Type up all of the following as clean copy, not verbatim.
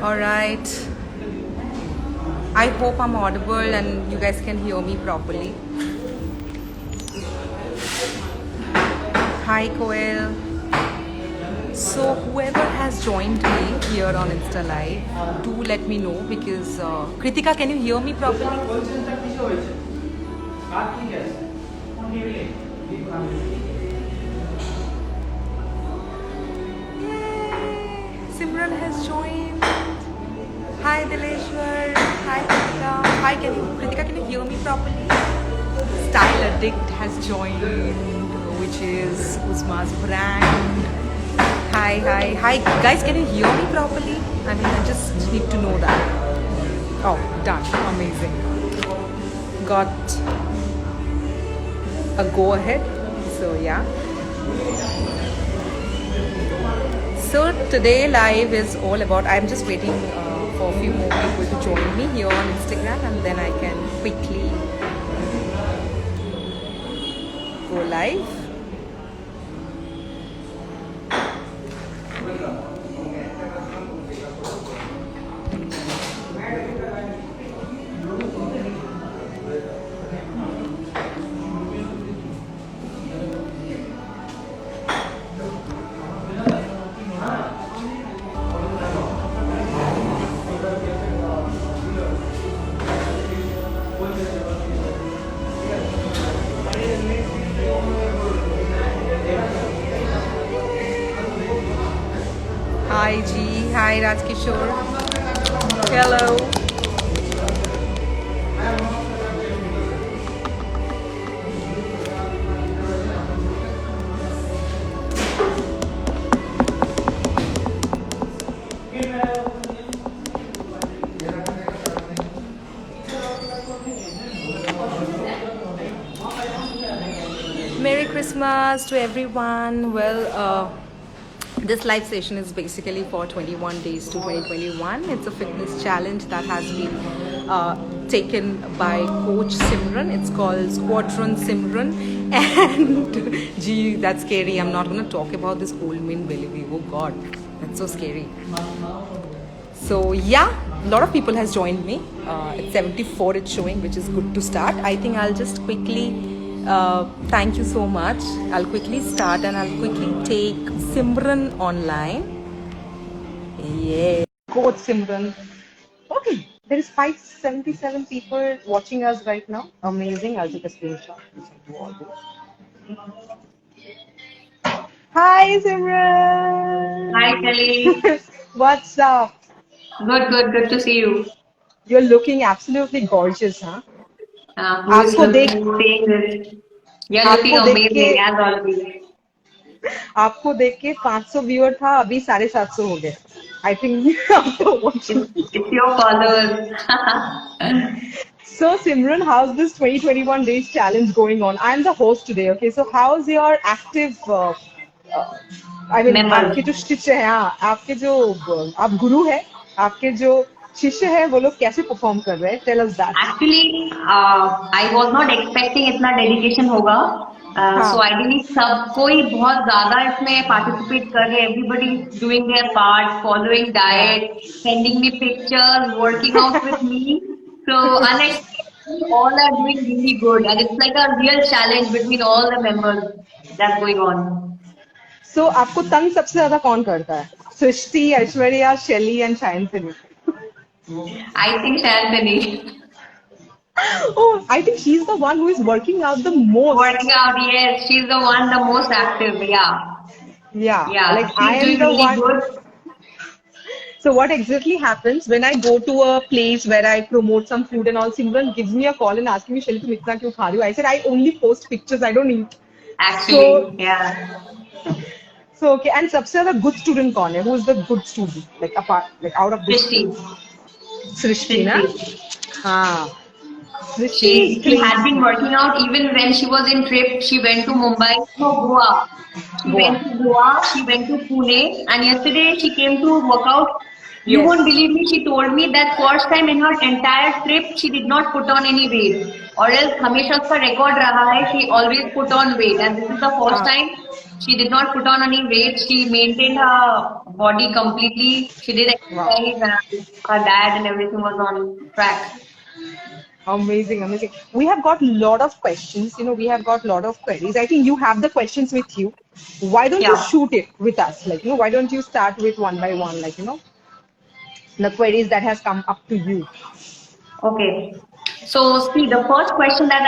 Alright. I hope I'm audible and you guys can hear me properly. Hi Koel. So whoever has joined me here on Insta Live, do let me know because Kritika, can you hear me properly? Simran has joined. Hi Dileshwar. Hi Kritika. Hi, Kritika, can you hear me properly? Style Addict has joined, which is Uzma's brand. Hi. Guys, can you hear me properly? I mean, I just need to know that. Oh, done. Amazing. Got a go ahead. So, yeah. So, today live is all about, I'm just waiting for a few more people to join me here on Instagram and then I can quickly go live. Hi G, hi Rajkishore. Hello. Merry Christmas to everyone. Well, this live session is basically for 21 days to 2021. It's a fitness challenge that has been taken by Coach Simran. It's called Squadron Simran. And gee, that's scary. I'm not going to talk about this old man belly. Oh God, that's so scary. So yeah, a lot of people has joined me. It's 74 it's showing, which is good to start. I think I'll just quickly thank you so much. I'll quickly start and I'll quickly take Simran online. Yeah, Coach Simran. Okay, there is 577 people watching us right now. Amazing. I'll take a screenshot. Hi Simran. Hi Kelly. What's up? Good to see you. You're looking absolutely gorgeous, huh? Who is आपको देख saying this? You're looking आपको देख के amazing as always. आपको देख के 500 viewer था, अभी 750 हो गए. I think after watching. It's your followers. So Simran, how's this 2021 days challenge going on? I'm the host today, okay? So how's your active uh, I mean Members. आपके जो शिष्य हैं, हाँ, आपके जो आप गुरु है, आपके जो शिष्य है वो लोग कैसे परफॉर्म कर रहे हैं? Tell us that. Actually, I was not expecting इतना dedication होगा. हाँ. So ideally सब कोई बहुत ज़्यादा इसमें participate कर रहे हैं. Everybody is doing their part, following diet, sending me pictures, working out with me. So unexpectedly, all are doing really good, and it's like a real challenge between all the members that's going on. So आपको तंग सबसे ज्यादा कौन करता है? सृष्टि, ऐश्वर्या, शैली and शायंतनी. I think Shanthani. Oh, I think she's the one who is working out the most. Working out, yes, she's the one, the most active. Yeah, Yeah, like she's I am doing the really one. good. So what exactly happens when I go to a place where I promote some food and all? Simran gives me a call and asking me, "Shelly, तुम इतना क्यों खा रही हो?" I said, "I only post pictures. I don't eat." So, Actually, yeah. so okay. And सबसे ज्यादा good student कौन है? Who is the good student? Like apart, like out of this Srishti. group? Srishti, ना? हाँ. Srishti is She had been crazy. working out even when she was in trip. She went to Mumbai, no, Goa. She Goa. went to Goa, she went to Pune, and yesterday she came to work out You Yes. won't believe me, she told me that first time in her entire trip, she did not put on any weight. Or else, हमेशा उसका record रहा है, she always put on weight. And this is the first Ah, time she did not put on any weight. She maintained her body completely. She did wow. exercise and her diet and everything was on track. Amazing, amazing. We have got lot of questions. We have got lot of queries. I think you have the questions with you. Why don't you Yeah. shoot it with us? Like, why don't you start with one by one? Like, the queries that has come up to you. Okay. So see, the first question that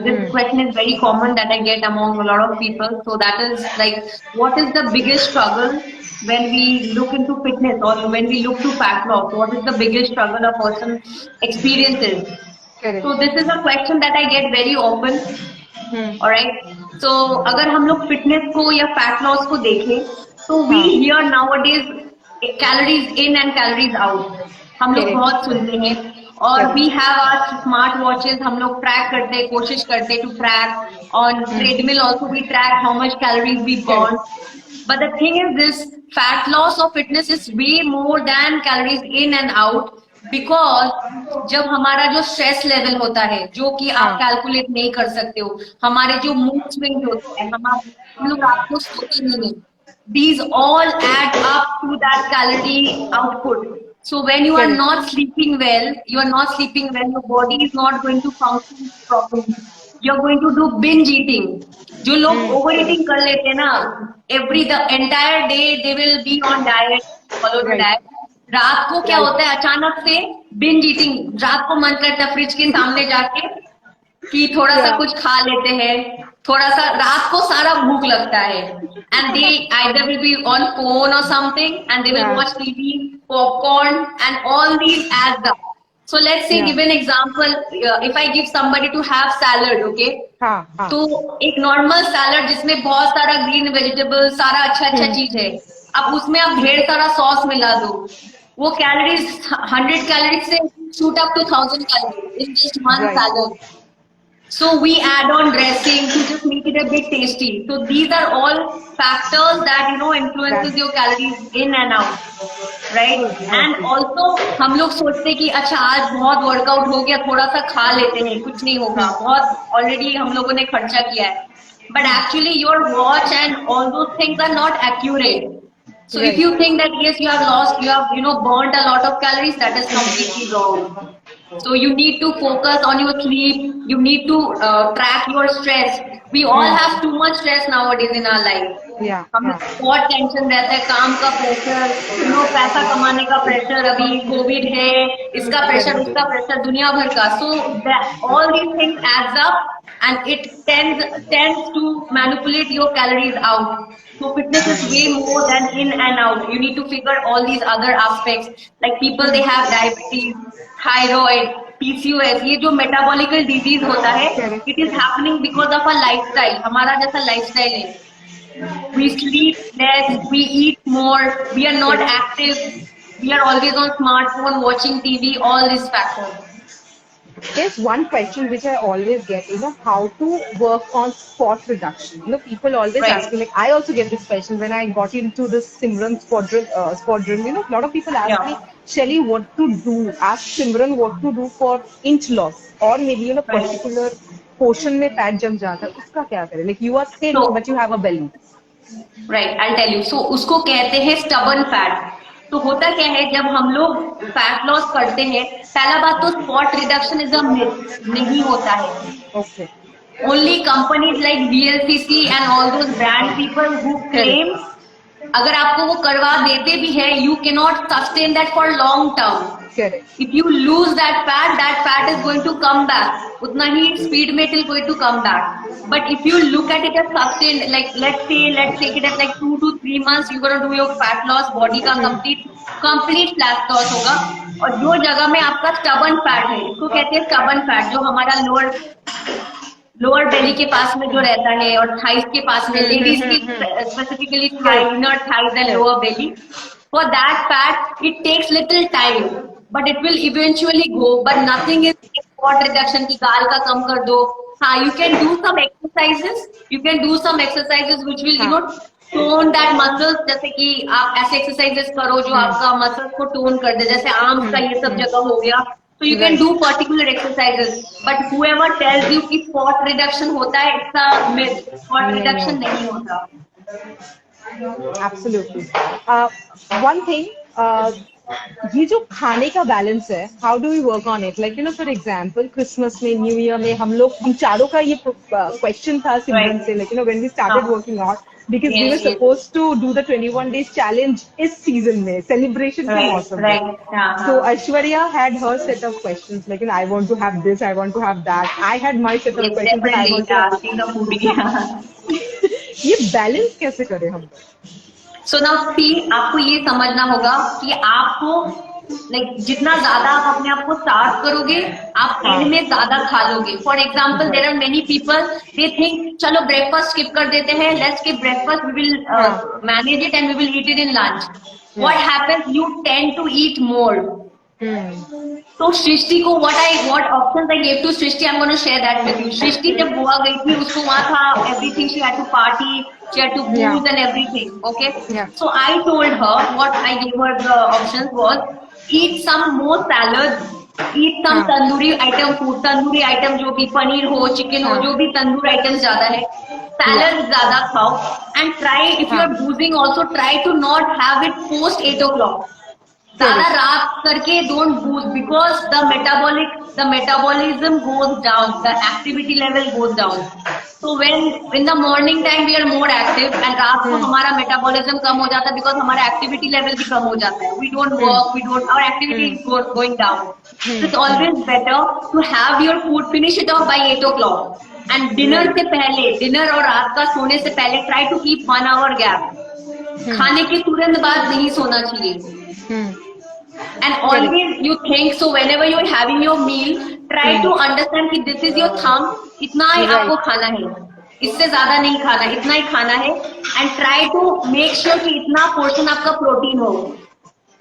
this question is very common that I get among a lot of people. So that is like, what is the biggest struggle when we look into fitness or when we look to fat loss? What is the biggest struggle a person experiences? Correct. So this is a question that I get very often. Hmm. Alright. So अगर हम लोग fitness को या fat loss को देखें तो we हाँ. Here nowadays calories in and calories out हम लोग Correct. बहुत सुनते हैं और Correct. We have our smart watches हम लोग ट्रैक करते हैं कोशिश करते हैं to track on Hmm. Treadmill also we track how much calories we burn Correct. but the thing is this fat loss or fitness is way more than calories in and out because जब हमारा जो stress level होता है जो कि आप हाँ. Calculate नहीं कर सकते हो हमारे जो मूड स्विंग होते हैं हम लोग रात को सोते नहीं हैं these all add up to that calorie output. So when you are Correct. not sleeping well, you are not sleeping well, your body is not going to function properly. You're going to do binge eating. जो लोग Hmm. Over Correct. Eating कर लेते हैं ना the entire day they will be on diet, follow the Right. diet. रात को क्या Right. होता है अचानक से binge eating रात को मन करता है फ्रिज के सामने जाके कि थोड़ा सा Yeah. कुछ खा लेते हैं थोड़ा सा रात को सारा भूख लगता है and they either will be on phone or something and they will Yeah. watch TV, popcorn and all these adds up. So let's say Yeah. give an example if I give somebody to have salad, okay? हाँ. हाँ. तो एक normal salad जिसमें बहुत सारा green vegetable सारा अच्छा अच्छा Hmm. चीज है अब उसमें आप ढेर सारा सॉस मिला दो वो कैलोरीज 100 कैलोरीज से shoot up to 1000 calories in just one Right. Salad so we add on dressing to just make it a bit tasty. So these are all factors that influences That. your calories in and out, right? True. And True. also हम लोग सोचते हैं कि अच्छा आज बहुत workout हो गया थोड़ा सा खा लेते हैं कुछ नहीं होगा बहुत ऑलरेडी हम लोगों ने खर्चा किया है but actually your watch and all those things are not accurate. So if Right. you think that yes you have lost you have burnt a lot of calories that is completely wrong. So you need to focus on your sleep. You need to track your stress. We all Hmm. have too much stress nowadays in our life. Yeah. हमें Yeah. बहुत tension रहता है काम का pressure पैसा कमाने का pressure अभी कोविड है इसका प्रेशर उसका प्रेशर दुनिया भर का सो all these things adds up and it tends to manipulate your calories out. So fitness is way more than in and out. You need to figure all these other aspects. Like people they have diabetes, thyroid, PCOS. ये जो metabolical disease होता है, it is happening because of our lifestyle. हमारा जैसा lifestyle है. We sleep less, we eat more, we are not active, we are always on smartphone, watching TV, all these factors. There's one question which I always get, how to work on spot reduction. People always Right. ask me, like, I also get this question when I got into this Simran squadron. A lot of people ask Yeah. me, Shelly, what to do? Ask Simran what to do for inch loss, or maybe Right. particular portion में fat जम जाता है, उसका क्या करें? Like you are thin, So- but you have a belly. Right I tell you so उसको कहते हैं स्टबन फैट तो होता क्या है जब हम लोग फैट लॉस करते हैं पहला बात तो spot reduction is a myth नहीं होता है Okay. Only companies like VLCC and all those brand people who claim अगर आपको वो करवा देते भी है you can not sustain that for long term Correct. if you lose that fat is going to come back उतना ही speed में it will going to come back but if you look at it as sustained like let's take it as like 2 to 3 months you're going to do your fat loss body का complete fat loss होगा और जो जगह में आपका stubborn fat है इसको कहते हैं stubborn fat जो हमारा लोअर बेली के पास में जो रहता है और थाइस के पास में लेडीज की specifically inner thighs and lower Bailey for that fat it takes little time but it will eventually go but nothing is spot reduction की गाल का कम कर दो हाँ you can do some exercises which will tone that muscles, जैसे कि आप ऐसे एक्सरसाइजेस करो जो आपका मसल्स को टोन कर दे, जैसे आर्म्स का ये सब जगह हो गया, तो you can right do particular exercises. But however tells you कि स्पॉट रिडक्शन होता है, इट्स अ मिथ, स्पॉट नहीं रिडक्शन होता नहीं होता। एब्सोल्युटली वन थिंग ये जो खाने का बैलेंस है how do we work on it like for example Christmas में न्यू ईयर में हम चारों का ये क्वेश्चन था सिमरन राइट। से लाइक व्हेन वी हाँ। Started working out because we were yes yes. supposed to do the 21 days challenge इस season में celebration के राइट मौसम में राइट। हाँ so हाँ। Aishwarya had her set of questions like I want to have this I want to have that I had my set of yes questions that I definitely, want to have see the foodie. ये balance कैसे करें हम so now see, आपको ये समझना होगा कि आपको जितना ज्यादा आप अपने आप को स्टार्व करोगे, आप हाँ एंड में ज्यादा खा लोगे। For example there are many people they think चलो ब्रेकफास्ट स्किप कर देते हैं, let's skip breakfast, we will हाँ manage it and we will eat it in lunch. yeah what happens, you tend to eat more. hmm तो सृष्टि को what options I gave to Srishti, I'm going to share that with you। सृष्टि जब गोवा गई थी, उसको वहां था everything, she had to party, she had to yeah booze and everything, okay? yeah So I told her, what I gave her the options was, eat some more salad, eat some हाँ tandoori item food, tandoori item जो भी पनीर हो, chicken हो, हाँ जो भी तंदूर items ज्यादा है, yeah सैलड ज्यादा खाओ। एंड ट्राई, इफ यू हाँ are boozing also, try to not have it post 8 o'clock। ज्यादा correct रात करके don't booze, because the metabolism goes down, the activity level goes down. तो when in the morning time we are more active, and रात को hmm हमारा metabolism कम हो जाता है, बिकॉज हमारा एक्टिविटी लेवल भी कम हो जाता है। We don't hmm work, we don't, our activity hmm is going down. It's hmm always better to have your food, finish it off by 8 o'clock। And dinner right से पहले, dinner और रात का सोने से पहले, ट्राई टू कीप 1 hour गैप। hmm खाने के तुरंत बाद नहीं सोना चाहिए। hmm And correct always you think, so whenever you're having your meal, try to hmm understand कि this is your thumb, इतना ही right आपको खाना है, इससे ज्यादा नहीं खाना, इतना ही खाना है। And try to make sure कि इतना पोर्शन आपका प्रोटीन हो।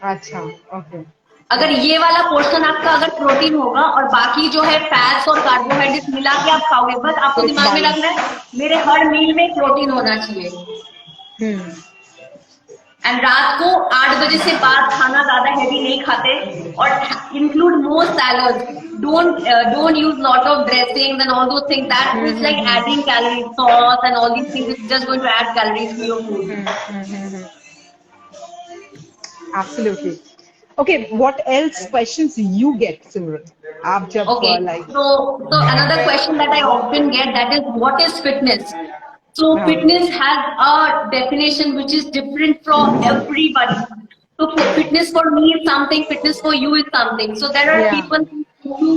अच्छा ओके अगर ये वाला पोर्शन आपका अगर प्रोटीन होगा और बाकी जो है फैट्स और कार्बोहाइड्रेट मिला के आप खाओगे, बस आपको तो दिमाग में balance लगना है मेरे हर मील में प्रोटीन होना चाहिए। hmm एंड रात को 8 बजे से बाद खाना ज्यादा हैवी नहीं खाते, और include more salad. Don't use lot of dressing and all those things, that is like adding calories, sauce and all these things is just going to add calories to your food. hmm absolutely okay what else questions you get Simran आप जब Okay, like so another question that I often get, that is what is fitness? So हाँ fitness has a definition which is different from everybody. So fitness for me is something, fitness for you is something. So there are yeah people who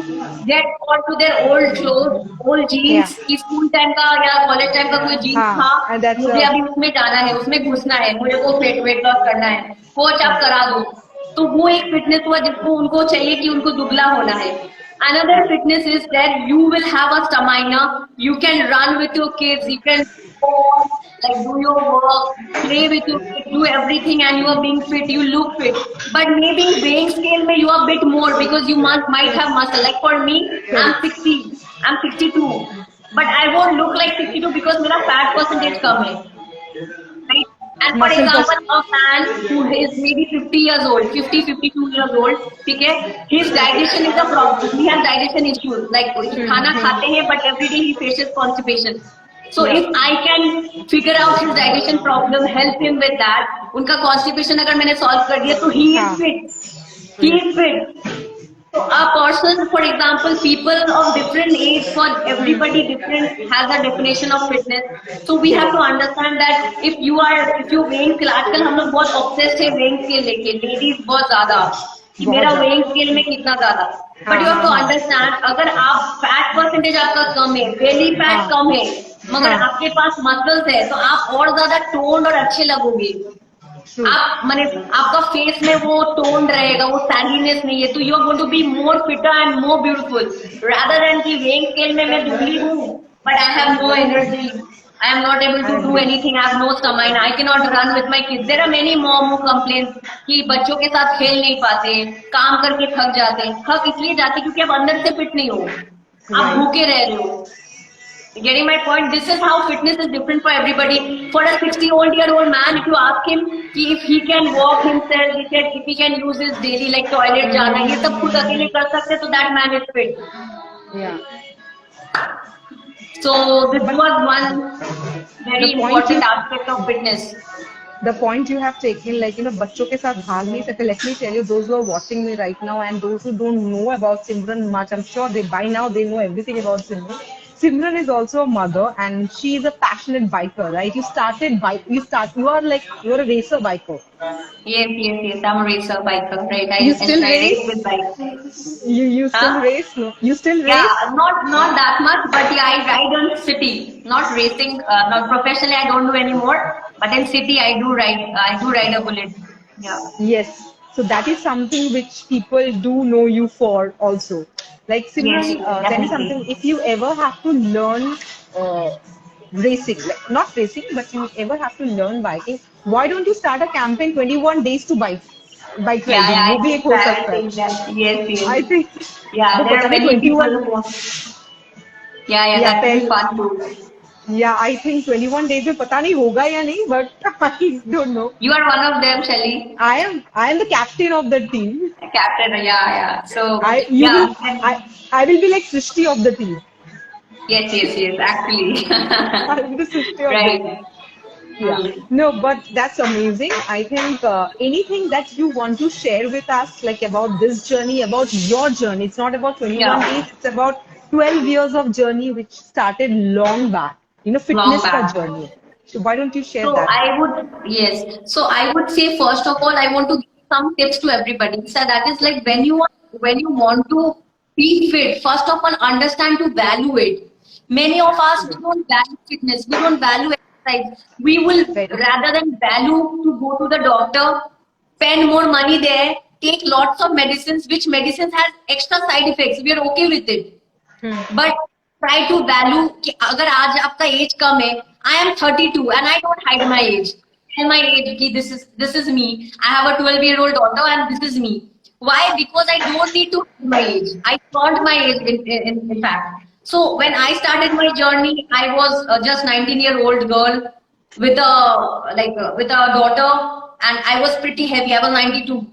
get onto their old clothes, old yeah jeans, कि school time का या college time का कोई jeans हाँ था, and that's मुझे अभी उसमें जाना है, उसमें घुसना है, मुझे को वेट लॉस करना है, कोच आप करा दो। तो वो एक फिटनेस हुआ जिसको उनको चाहिए कि उनको दुबला होना है। Another fitness is that you will have a stamina, you can run with your kids, you can go on, like do your work, play with your kids, do everything, and you are being fit, you look fit. But maybe weighing scale mein you are bit more because you might have muscle. Like for me, I'm 60, I'm 62, but I won't look like 62 because मेरा fat percentage कम है, right? And for muscle example, a man who is maybe 50 years old, 50, 52 years old, ठीक है, his digestion is a problem. He has digestion issues. Like खाना खाते हैं, but every day he faces constipation. So yeah if I can figure out his digestion problem, help him with that, उनका constipation अगर मैंने solve कर दिया, तो he हाँ is fit. He is fit. So a person, for example, people of different age, for everybody different has a definition of fitness. So we have to understand that if you weighing scale, आजकल हम लोग बहुत obsessed है weighing scale लेके, ladies बहुत ज्यादा कि बहुत मेरा ज्यादा weighing scale में कितना ज्यादा। हाँ But you have हाँ to हाँ understand, अगर आप fat percentage आपका कम है, belly fat हाँ कम है, मगर हाँ आपके पास muscles है, तो आप और ज्यादा toned और अच्छे लगोगे। true आप माने आपका फेस में वो टोन रहेगा, वो सैलीनेस नहीं है, तो you are going to be more fitter and more beautiful, rather than कि वेइंग स्केल में मैं दुबली हूँ but I have no energy, I am not able to do anything, I have no stamina, I can not run with my kids. There are many mom who complain कि बच्चों के साथ खेल नहीं पाते, काम करके थक जाते हैं। थक इसलिए जाते क्योंकि आप अंदर से फिट नहीं हो, आप right भूखे रह रहे हो। Getting my point? This is how fitness is different for everybody. For a 60-year-old man, if you ask him if he can walk himself, if he can use his daily like toilet जाना, ये सब खुद अकेले कर सकते, so that man is fit. Yeah. So this was one very important aspect of fitness. The point you have taken, like, बच्चों के साथ भाग नहीं सकते. Let me tell you, those who are watching me right now and those who don't know about Simran much, I'm sure by now they know everything about Simran. Simran is also a mother and she is a passionate biker, right? You are a racer biker. Yes. I'm a racer biker, right? You still I race? with bikes. You still Huh? race? No? You still race? Yeah, not that much, but yeah, I ride on city. Not racing, not professionally. I don't do anymore. But in city, I do ride. I do ride a bullet. Yeah. Yes. So that is something which people do know you for also. Like Yes, Simran, tell me definitely. something. If you ever have to learn uh, racing, like not racing, but you ever have to learn biking, why don't you start a campaign 21 days to bike Yeah, riding? yeah. वो I भी think एक हो I सकता है. think that. Yes. I think Yeah, वो there पता are नहीं many people 21. who want. Yeah, Yeah, that would be tell. fun too. Yeah, I think 21 days में पता नहीं होगा या नहीं, but I don't know. You are one of them, Shelly. I am the captain of the team. Captain. Yeah. So I you will yeah. I will be like Srishti of the team. Yes. Actually. I'm the Srishti of the team. Right. Yeah. Mm. No, but that's amazing. I think anything that you want to share with us, like about this journey, about your journey. It's not about 21 Yeah. days. It's about 12 years of journey, which started long back. Long Fitness ka back. journey. So why don't you share So that? yes. So I would say first of all, I want to give some tips to everybody. So that is like when you want to be fit, first of all, understand to value it. Many of us we don't value fitness, we don't value exercise. We will Very. rather than value to go to the doctor, spend more money there, take lots of medicines, which medicines has extra side effects. We are okay with it. But try to value कि अगर आज आपका as कम है I am 32 and I don't hide my age. Tell my age कि this is me. I have a 12-year-old daughter and this is me. Why? Because I don't need to hide my age. I flaunt my age in fact. So when I started my journey, I was just 19-year-old girl with with a daughter and I was pretty heavy. I was 92.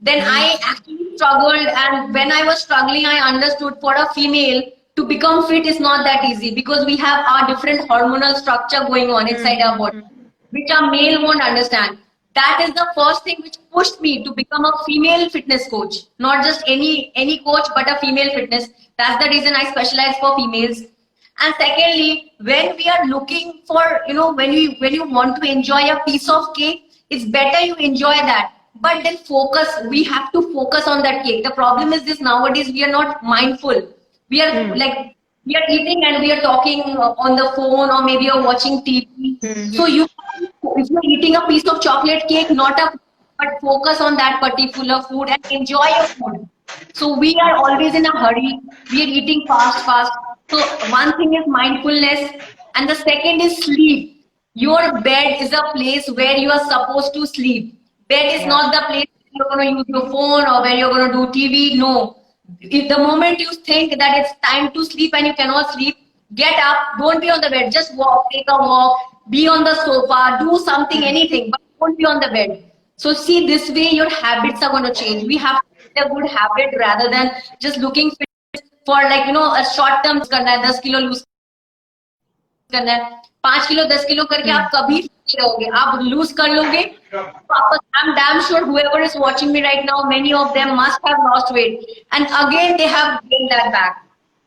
Then I actually struggled, and when I was struggling, I understood for a female to become fit is not that easy because we have our different hormonal structure going on inside our body, which a male won't understand. That is the first thing which pushed me to become a female fitness coach, not just any coach, but a female fitness. That's the reason I specialize for females. And secondly, when we are looking for, when you want to enjoy a piece of cake, it's better you enjoy that. But then focus, we have to focus on that cake. The problem is this nowadays, we are not mindful. We are like, we are eating and we are talking on the phone or maybe you're watching TV. So if you're eating a piece of chocolate cake, but focus on that particular food and enjoy your food. So we are always in a hurry. We are eating fast. So one thing is mindfulness, and the second is sleep. Your bed is a place where you are supposed to sleep. Bed is not the place where you're going to use your phone or where you're going to do TV. No. If the moment you think that it's time to sleep and you cannot sleep, get up. Don't be on the bed. Just walk, take a walk, be on the sofa, do something, anything, but don't be on the bed. So see, this way your habits are going to change. We have to get a good habit rather than just looking fit for a short term करना है 10 kilo loose करना है 5 kilo 10 kilo करके आप कभी नहीं रहोगे आप लूज कर लोगे वापस I'm damn sure whoever is watching me right now many of them must have lost weight and again they have gained that back.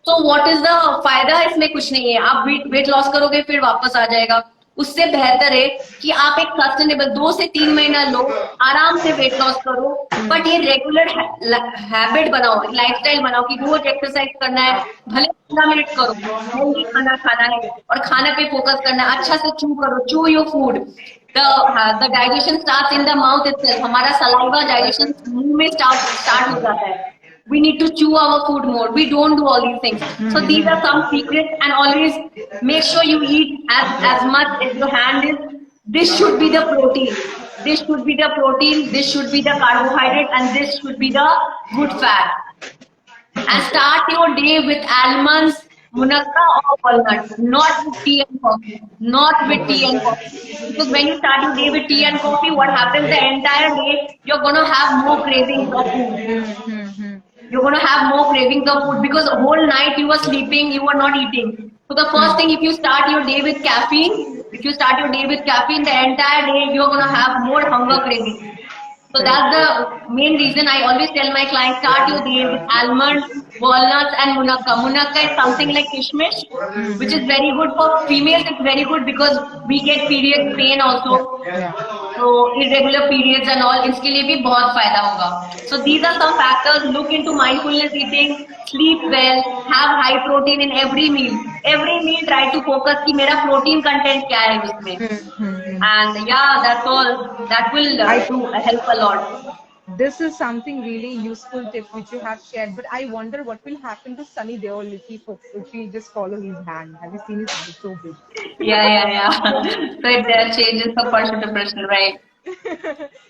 So what is the फायदा इसमें कुछ नहीं है आप वेट लॉस करोगे फिर वापस आ जाएगा उससे बेहतर है कि आप एक सस्टेनेबल 2 से 3 महीना लो आराम से वेट लॉस करो बट ये रेगुलर हैबिट बनाओ लाइफस्टाइल बनाओ कि रोज एक्सरसाइज करना है भले 15 मिनट करो हेल्दी खाना खाना है और खाने पे फोकस करना है अच्छा से चू करो चू your food the digestion starts in the mouth itself हमारा सलाइवा डाइजेशन मुंह में स्टार्ट हो जाता है. We need to chew our food more. We don't do all these things. So these are some secrets and always make sure you eat as much as your hand is. This should be the protein. This should be the protein. This should be the carbohydrate and this should be the good fat. And start your day with almonds, Munakka or walnut, not with tea and coffee. Not with tea and coffee. Because when you start your day with tea and coffee, what happens the entire day, you're gonna have more cravings of food. You're gonna have more cravings of food because the whole night you were sleeping, you were not eating. So the first thing, if you start your day with caffeine, the entire day you're gonna have more hunger cravings. So that's the main reason I always tell my clients start your day with almond, walnuts, and munakka. Munakka is something like kishmish, which is very good for females. It's very good because we get period pain also. So irregular periods and all, इसके लिए भी बहुत फायदा होगा. So these are some factors. Look into mindfulness eating, sleep well, have high protein in every meal. Every meal try to focus कि मेरा protein content क्या है उसमें. And yeah, that's all. That will help a lot. This is something really useful tip which you have shared, but I wonder what will happen to Sunny Deol if he just follow his hand. Have you seen his hand? It's so big. Yeah. So it changes from person to person, right?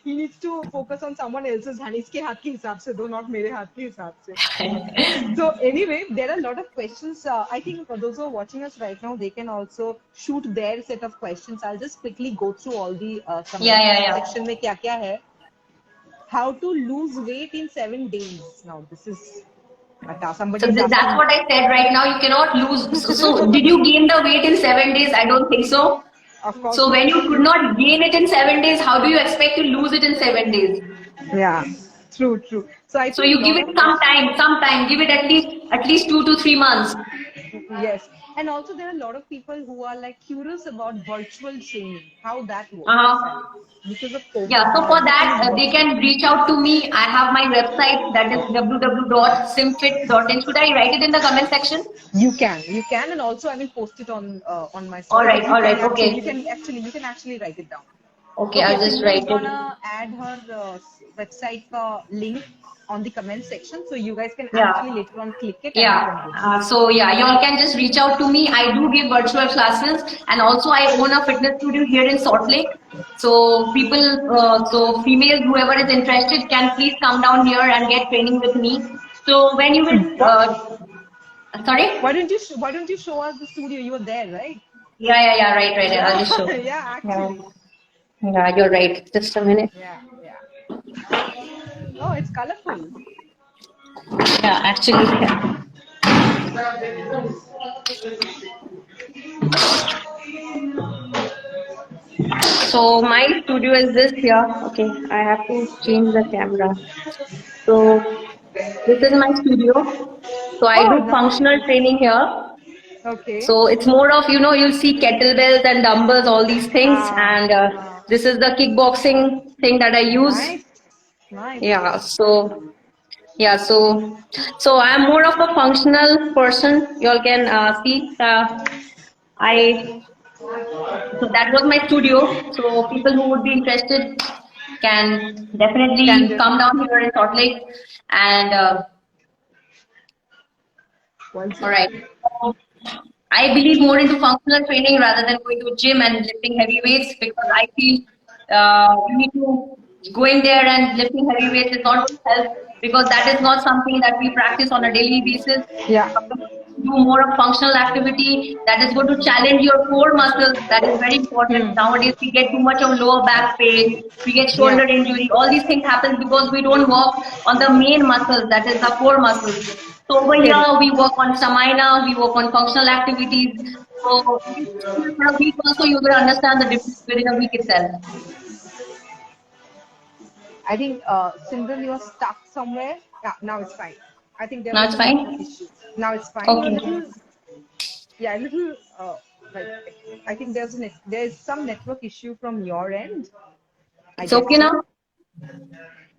He needs to focus on someone else's hand. इसके हाथ के हिसाब से दो, not मेरे हाथ के हिसाब से. So anyway, there are a lot of questions. I think for those who are watching us right now, they can also shoot their set of questions. I'll just quickly go through all the comment section में क्या क्या है. How to lose weight in 7 days? Now this is somebody. So that's what I said right now. You cannot lose. So did you gain the weight in 7 days? I don't think so. Of course. So when you could not gain it in 7 days, how do you expect to lose it in 7 days? Yeah, true. So you give it some time. Give it at least 2 to 3 months. Yes. And also there are a lot of people who are like curious about virtual training, how that works. Because of COVID. Yeah, so for that, they can reach out to me. I have my website, that is www.simfit.in. Should I write it in the comment section? You can, and also I will post it on my site. All right, okay. You can actually write it down. Okay, I'll just write it. I'm gonna add her website link on the comment section, so you guys can actually later on click it. So y'all can just reach out to me. I do give virtual classes, and also I own a fitness studio here in Salt Lake. So people, so females, whoever is interested, can please come down here and get training with me. So when you will, sorry. Why don't you show us the studio? You were there, right? Yeah. Right. I'll just show. Yeah, actually. Yeah, you're right. Just a minute. Yeah. Oh, it's colorful. Yeah, actually. So my studio is this here. Okay, I have to change the camera. So this is my studio. So I do functional training here. Okay. So it's more of, you'll see kettlebells and dumbbells, all these things. And this is the kickboxing thing that I use. Nice. Yeah, so I'm more of a functional person. You all can see. So that was my studio. So people who would be interested can definitely come down here in Salt Lake. And all right. I believe more into functional training rather than going to a gym and lifting heavy weights, because I feel you need to going there and lifting heavy weights is not going to help, because that is not something that we practice on a daily basis. Yeah. Do more of functional activity that is going to challenge your core muscles. That is very important. Nowadays we get too much of lower back pain, we get shoulder injury. All these things happen because we don't work on the main muscles, that is the core muscles. So over here we work on stamina, we work on functional activities. So for a week also you will understand the difference within a week itself. I think Simran, you are stuck somewhere. Yeah, now it's fine. I think now it's fine. Now it's fine. Okay. A little. Like I think there's some network issue from your end. It's okay now.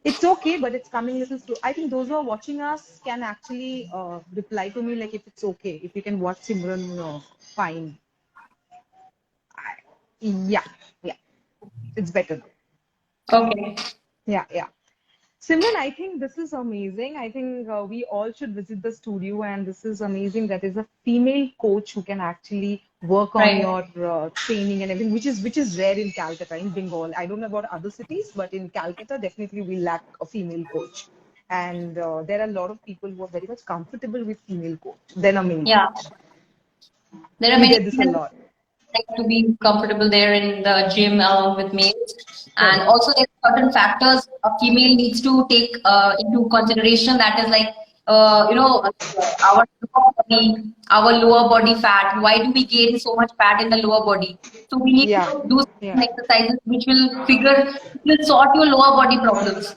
It's okay, but it's coming a little slow. I think those who are watching us can actually reply to me like if it's okay, if you can watch Simran fine. Yeah, it's better now. Okay. Yeah. Simran, I think this is amazing. I think we all should visit the studio, and this is amazing. That is a female coach who can actually work on your training and everything, which is rare in Calcutta, in Bengal. I don't know about other cities, but in Calcutta, definitely we lack a female coach. And there are a lot of people who are very much comfortable with female coach than a male coach. There are We many get this a women lot. like to be comfortable there in the gym along with males. And Correct. also, there are certain factors a female needs to take into consideration. That is like, our lower body, our lower body fat. Why do we gain so much fat in the lower body? So we need Yeah. to do Yeah. certain exercises which will sort your lower body problems.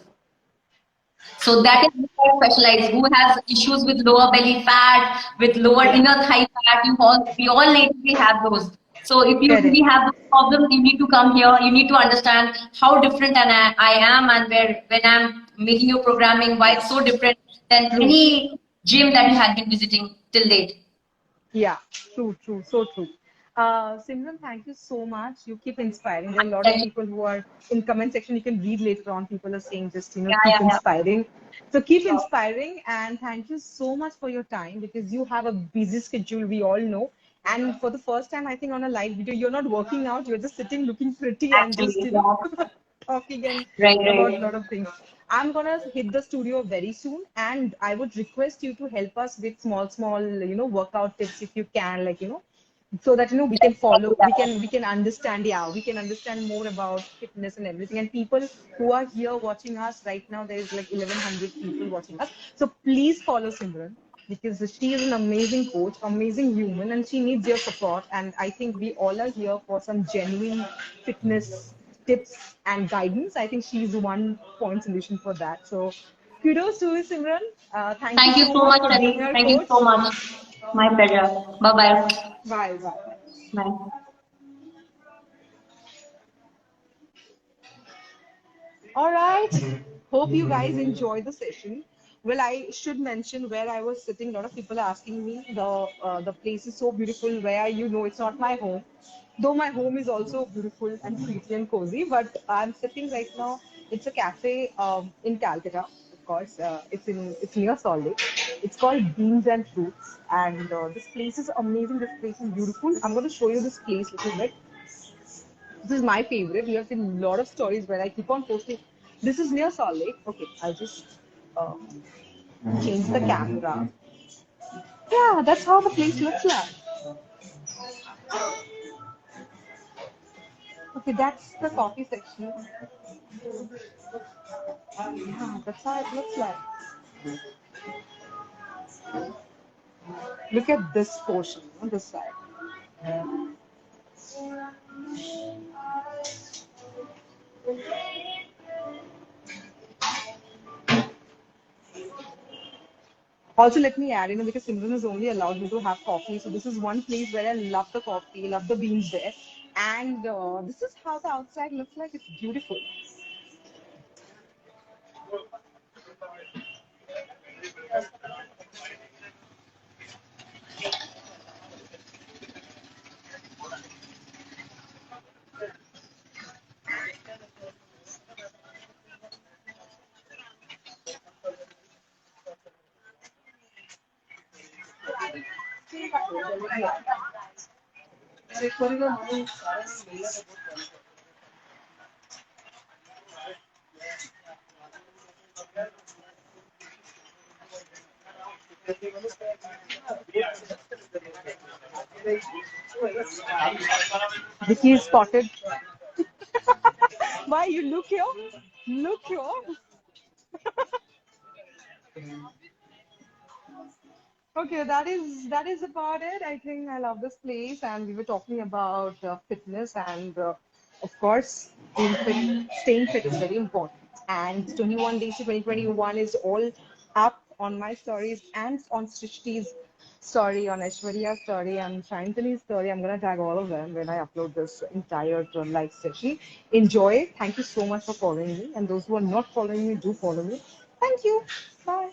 So that is who specialized, who has issues with lower belly fat, with lower Yeah. inner thigh fat. We all natively have those. So if you Correct. really have those problems, you need to come here. You need to understand how different I am, and where when I'm making your programming, why it's so different than True. any gym that you had been visiting till date. Yeah, true, true, so true. Simran, thank you so much. You keep inspiring. There are a lot of Yeah, people who are in comment section. You can read later on. People are saying just, yeah, keep yeah. inspiring. So keep Sure. inspiring and thank you so much for your time because you have a busy schedule. We all know. And for the first time, I think on a live video, you're not working out. You're just sitting looking pretty and just, Actually, yeah. talking and Right, about a right. lot of things. I'm gonna hit the studio very soon, and I would request you to help us with small, workout tips if you can, so that we can follow, we can understand, yeah, we can understand more about fitness and everything. And people who are here watching us right now, there is like 1,100 people watching us. So please follow Simran because she is an amazing coach, amazing human, and she needs your support. And I think we all are here for some genuine fitness tips and guidance. I think she's one point solution for that. So kudos to you, Simran. Thank you Thank you so so much much, for being Ravi. our Thank you coach. so much. My pleasure. Bye bye. Bye bye. Bye. All right. Hope you guys enjoy the session. Well, I should mention where I was sitting. A lot of people are asking me. The place is so beautiful. Where it's not my home, though my home is also beautiful and pretty and cozy. But I'm sitting right now. It's a cafe in Calcutta. Of course, it's near Salt Lake. It's called Beans and Fruits, and this place is amazing. This place is beautiful. I'm going to show you this place a little bit. This is my favorite. We have seen a lot of stories where I keep on posting. This is near Salt Lake. Okay, I'll just uh, change the camera. Yeah, that's how the place looks like. Okay, that's the coffee section. Yeah, that's how it looks like. Look at this portion on this side. Also, let me add, because Simran has only allowed me to have coffee. So this is one place where I love the coffee, love the beans there. And this is how the outside looks like. It's beautiful. Vicky is spotted. Why you look here? Look here. Okay, that is about it. I think I love this place, and we were talking about fitness, and of course, staying fit is very important. And 21 days to 2021 is all up on my stories and on Srishti's story, on Aishwarya's story, and Shantani's story. I'm gonna tag all of them when I upload this entire live session. Enjoy it. Thank you so much for following me, and those who are not following me, do follow me. Thank you. Bye.